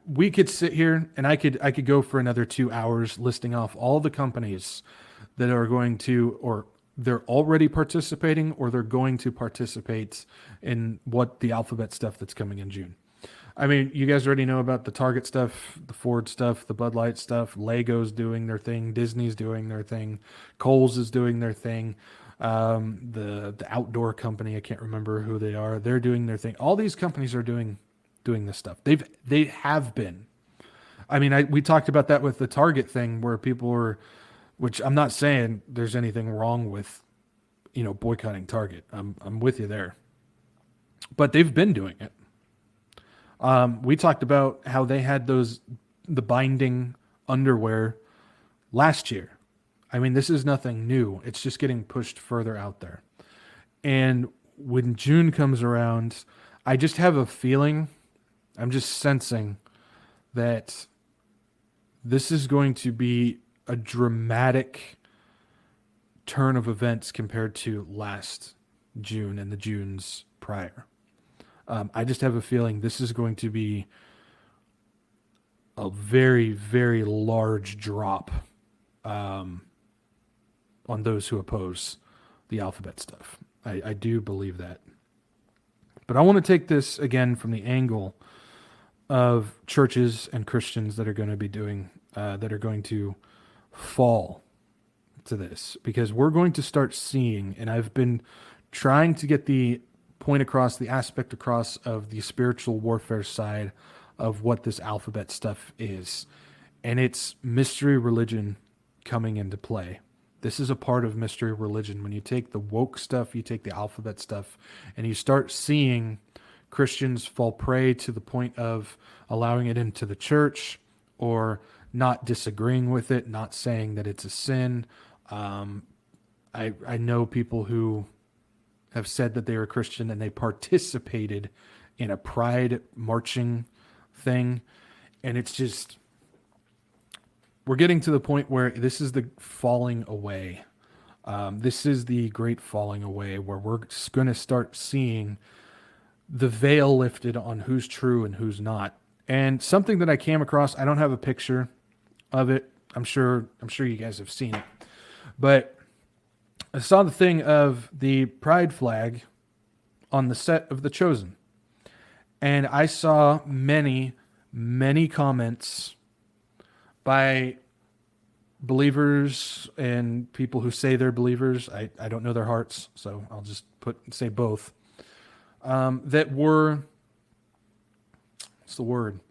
We could sit here and I could go for another 2 hours listing off all the companies that are going to, or they're already participating or they're going to participate in what the Alphabet stuff that's coming in June. I mean, you guys already know about the Target stuff, the Ford stuff, the Bud Light stuff. Lego's doing their thing. Disney's doing their thing. Kohl's is doing their thing. The outdoor company, I can't remember who they are. They're doing their thing. All these companies are doing this stuff. They have been. I mean, we talked about that with the Target thing where people were, which I'm not saying there's anything wrong with, boycotting Target. I'm with you there, but they've been doing it. We talked about how they had the binding underwear last year. I mean, this is nothing new. It's just getting pushed further out there. And when June comes around, I just have a feeling, I'm just sensing that this is going to be a dramatic turn of events compared to last June and the Junes prior. I just have a feeling this is going to be a very, very large drop on those who oppose the alphabet stuff. I do believe that. But I want to take this again from the angle of churches and Christians that are going to be doing, that are going to fall to this, because we're going to start seeing, and I've been trying to get the point across, the aspect across of the spiritual warfare side of what this alphabet stuff is. And it's mystery religion coming into play. This is a part of mystery religion. When you take the woke stuff, you take the alphabet stuff, and you start seeing Christians fall prey to the point of allowing it into the church or not disagreeing with it, not saying that it's a sin. I know people who have said that they were Christian and they participated in a pride marching thing. And it's just, we're getting to the point where this is the falling away. This is the great falling away where we're going to start seeing the veil lifted on who's true and who's not. And something that I came across, I don't have a picture of it. I'm sure you guys have seen it, but I saw the thing of the pride flag on the set of The Chosen. And I saw many, many comments by believers and people who say they're believers. I don't know their hearts, so I'll just say both. That were, what's the word?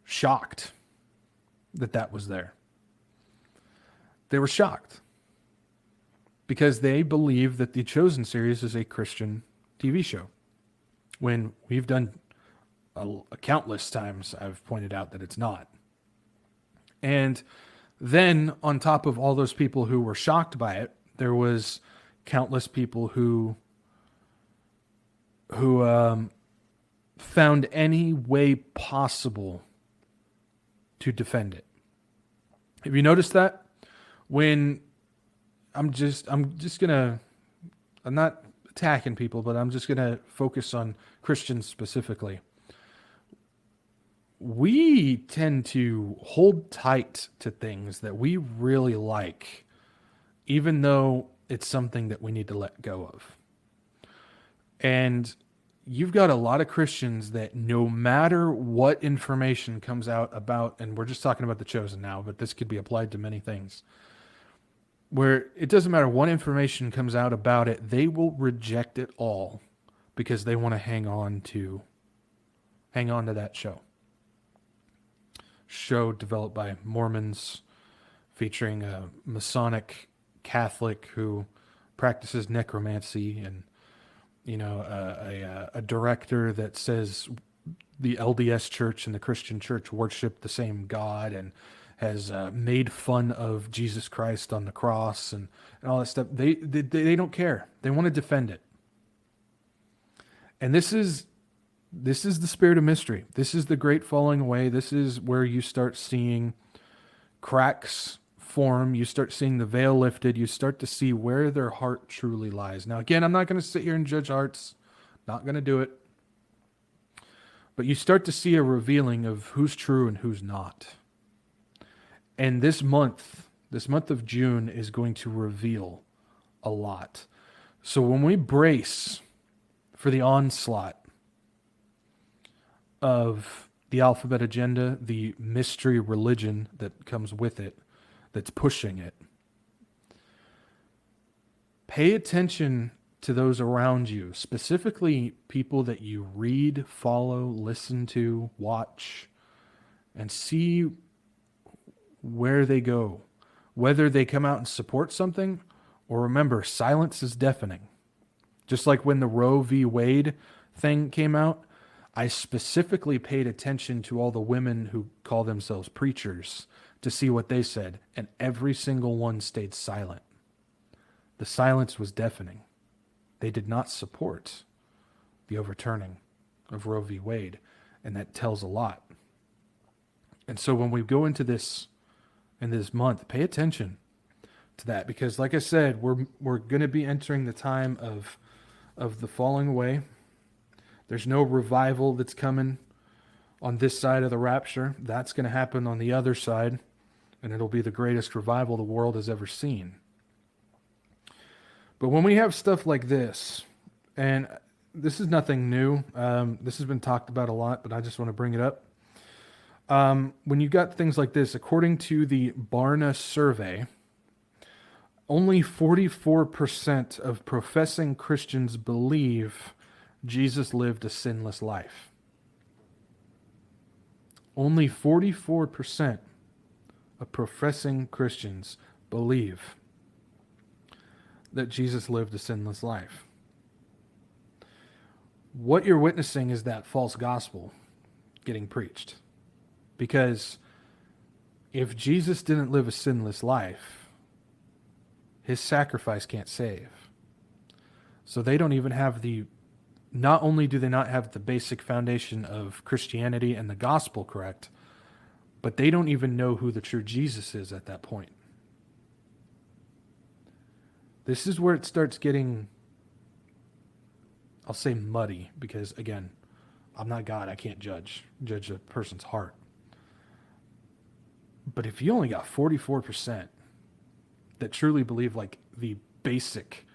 Shocked that was there. They were shocked because they believe that the Chosen series is a Christian TV show. When we've done countless times, I've pointed out that it's not. And then on top of all those people who were shocked by it, there was countless people who found any way possible to defend it. Have you noticed that? When I'm not attacking people, but I'm just gonna focus on Christians specifically. We tend to hold tight to things that we really like, even though it's something that we need to let go of. And you've got a lot of Christians that no matter what information comes out about, and we're just talking about The Chosen now, but this could be applied to many things, where it doesn't matter what information comes out about it, they will reject it all because they want to hang on to that show developed by Mormons, featuring a Masonic Catholic who practices necromancy, and a director that says the LDS Church and the Christian Church worship the same God, and has made fun of Jesus Christ on the cross and all that stuff. They don't care. They want to defend it. And this is the spirit of mystery. This is the great falling away. This is where you start seeing cracks form. You start seeing the veil lifted. You start to see where their heart truly lies. Now, again, I'm not going to sit here and judge hearts. Not going to do it. But you start to see a revealing of who's true and who's not. And this month of June is going to reveal a lot. So when we brace for the onslaught of the alphabet agenda, the mystery religion that comes with it, that's pushing it, pay attention to those around you, specifically people that you read, follow, listen to, watch, and see where they go, whether they come out and support something, or remember, silence is deafening. Just like when the Roe v. Wade thing came out, I specifically paid attention to all the women who call themselves preachers to see what they said, and every single one stayed silent. The silence was deafening. They did not support the overturning of Roe v. Wade, and that tells a lot. And so when we go into this in this month, pay attention to that, because like I said, we're going to be entering the time of the falling away. There's no revival that's coming on this side of the rapture. That's going to happen on the other side, and it'll be the greatest revival the world has ever seen. But when we have stuff like this, and this is nothing new, this has been talked about a lot, but I just want to bring it up. When you got things like this, according to the Barna survey, only 44% of professing Christians believe Jesus lived a sinless life. Only 44% of professing Christians believe that Jesus lived a sinless life. What you're witnessing is that false gospel getting preached. Because if Jesus didn't live a sinless life, his sacrifice can't save. So they don't even have not only do they not have the basic foundation of Christianity and the gospel correct, but they don't even know who the true Jesus is at that point. This is where it starts getting, I'll say muddy, because again, I'm not God, I can't judge a person's heart. But if you only got 44% that truly believe like the basic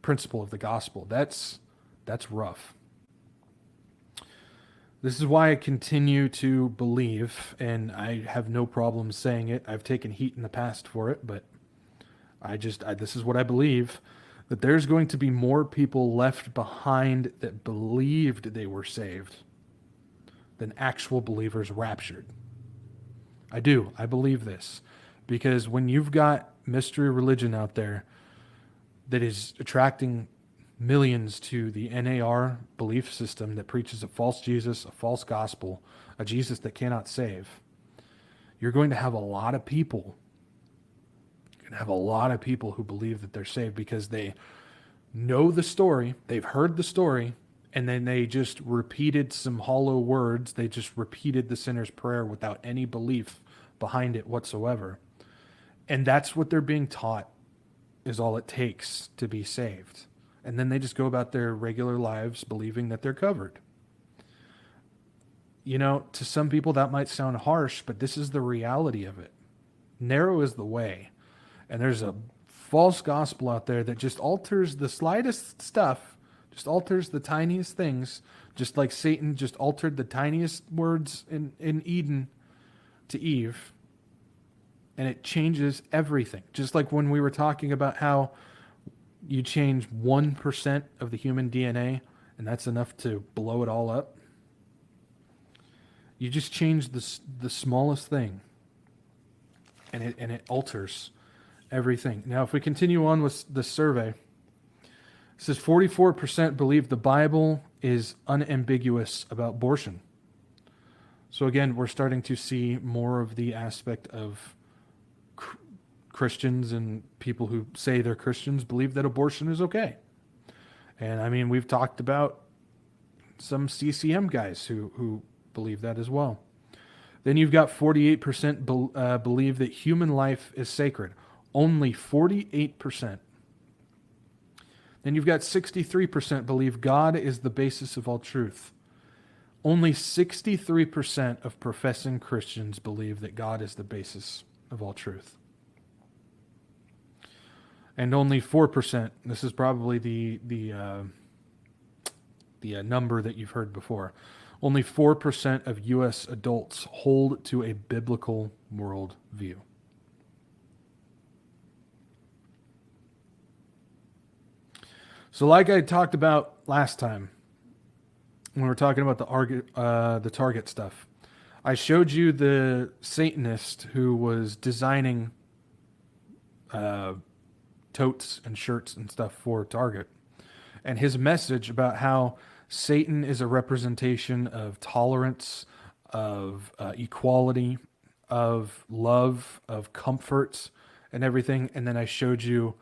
principle of the gospel, that's rough. This is why I continue to believe, and I have no problem saying it. I've taken heat in the past for it, but this is what I believe, that there's going to be more people left behind that believed they were saved than actual believers raptured. I do. I believe this. Because when you've got mystery religion out there that is attracting millions to the NAR belief system that preaches a false Jesus, a false gospel, a Jesus that cannot save, you're going to have a lot of people. You're going to have a lot of people who believe that they're saved because they know the story, they've heard the story, and then they just repeated some hollow words. They just repeated the sinner's prayer without any belief behind it whatsoever. And that's what they're being taught is all it takes to be saved. And then they just go about their regular lives believing that they're covered. You know, to some people that might sound harsh, but this is the reality of it. Narrow is the way. And there's a false gospel out there that just alters the slightest stuff, just alters the tiniest things, just like Satan just altered the tiniest words in Eden to Eve, and it changes everything. Just like when we were talking about how you change 1% of the human DNA, and that's enough to blow it all up. You just change the smallest thing, and it alters everything. Now, if we continue on with the survey, it says 44% believe the Bible is unambiguous about abortion. So again, we're starting to see more of the aspect of Christians and people who say they're Christians believe that abortion is okay. And I mean, we've talked about some CCM guys who believe that as well. Then you've got 48% believe that human life is sacred. Only 48%. Then you've got 63% believe God is the basis of all truth. Only 63% of professing Christians believe that God is the basis of all truth. And only 4%, this is probably the number that you've heard before, only 4% of U.S. adults hold to a biblical world view. So like I talked about last time, when we were talking about the Target stuff, I showed you the Satanist who was designing totes and shirts and stuff for Target. And his message about how Satan is a representation of tolerance, of equality, of love, of comfort, and everything. And then I showed you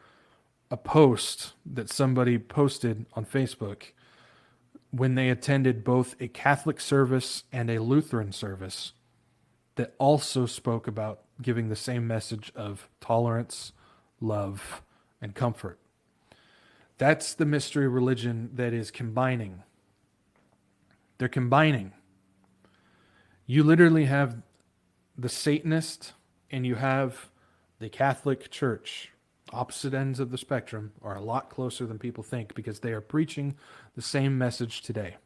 a post that somebody posted on Facebook when they attended both a Catholic service and a Lutheran service that also spoke about giving the same message of tolerance, love, and comfort. That's the mystery religion that is combining. They're combining. You literally have the Satanist and you have the Catholic Church. Opposite ends of the spectrum are a lot closer than people think because they are preaching the same message today.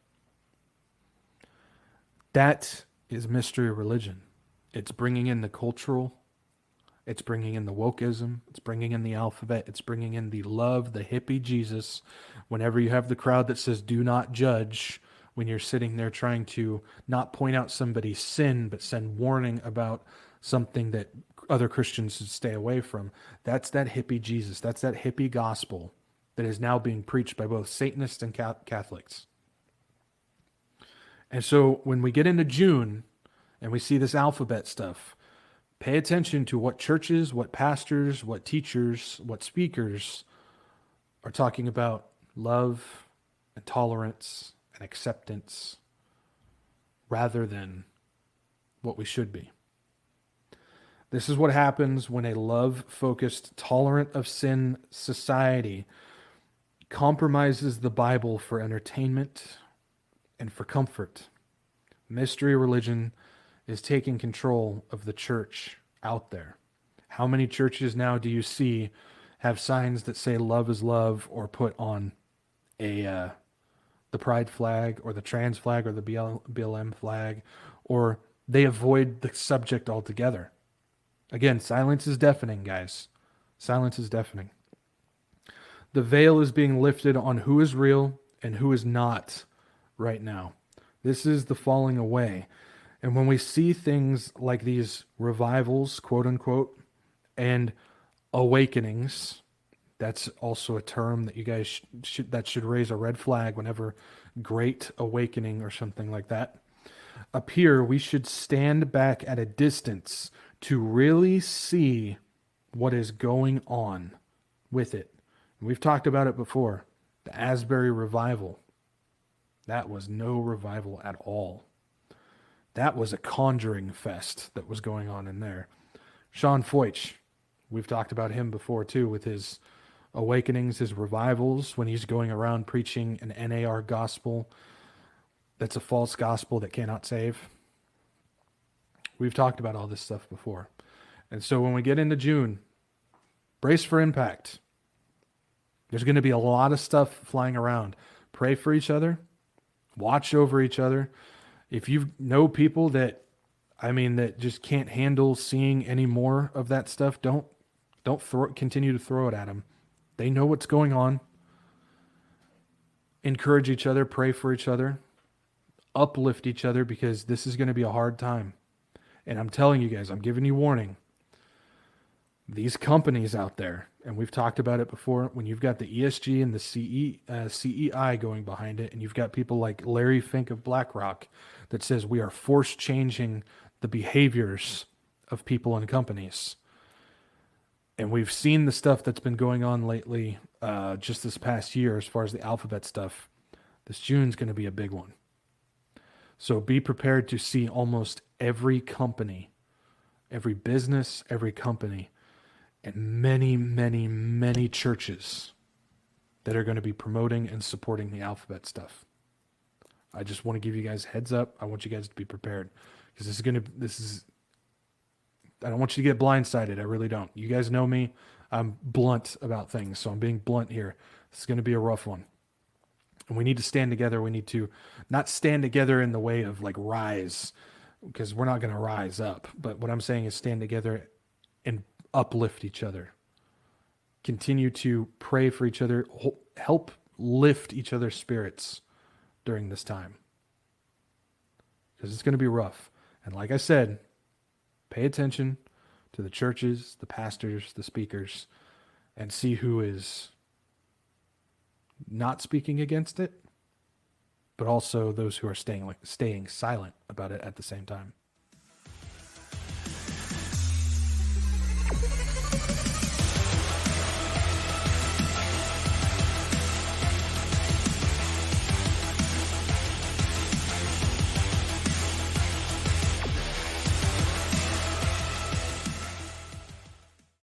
That is mystery religion. It's bringing in the cultural, it's bringing in the wokeism, it's bringing in the alphabet, it's bringing in the love, the hippie Jesus. Whenever you have the crowd that says, do not judge, when you're sitting there trying to not point out somebody's sin, but send warning about something that other Christians should stay away from. That's that hippie Jesus. That's that hippie gospel that is now being preached by both Satanists and Catholics. And so when we get into June and we see this alphabet stuff, pay attention to what churches, what pastors, what teachers, what speakers are talking about love and tolerance and acceptance rather than what we should be. This is what happens when a love-focused, tolerant of sin society compromises the Bible for entertainment and for comfort. Mystery religion is taking control of the church out there. How many churches now do you see have signs that say love is love or put on the pride flag or the trans flag or the BLM flag, or they avoid the subject altogether? Again, silence is deafening, guys. Silence is deafening. The veil is being lifted on who is real and who is not right now. This is the falling away. And when we see things like these revivals, quote unquote, and awakenings, that's also a term that you guys should raise a red flag whenever great awakening or something like that appear. We should stand back at a distance to really see what is going on with it. And we've talked about it before. The Asbury revival. That was no revival at all. That was a conjuring fest that was going on in there. Sean Foytch, we've talked about him before too, with his awakenings, his revivals, when he's going around preaching an NAR gospel that's a false gospel that cannot save. We've talked about all this stuff before. And so when we get into June, brace for impact. There's going to be a lot of stuff flying around. Pray for each other. Watch over each other. If you know people that just can't handle seeing any more of that stuff, don't continue to throw it at them. They know what's going on. Encourage each other. Pray for each other. Uplift each other, because this is going to be a hard time. And I'm telling you guys, I'm giving you warning. These companies out there, and we've talked about it before, when you've got the ESG and the CEI going behind it, and you've got people like Larry Fink of BlackRock that says we are force changing the behaviors of people and companies. And we've seen the stuff that's been going on lately, just this past year, as far as the alphabet stuff. This June's going to be a big one. So be prepared to see almost every company, every business, every company, and many, many, many churches that are going to be promoting and supporting the alphabet stuff. I just want to give you guys heads up. I want you guys to be prepared because I don't want you to get blindsided. I really don't. You guys know me. I'm blunt about things, so I'm being blunt here. This is going to be a rough one. And we need to stand together. We need to not stand together in the way of like rise, because we're not going to rise up. But what I'm saying is stand together and uplift each other. Continue to pray for each other. Help lift each other's spirits during this time. Because it's going to be rough. And like I said, pay attention to the churches, the pastors, the speakers, and see who is not speaking against it, but also those who are staying silent about it at the same time.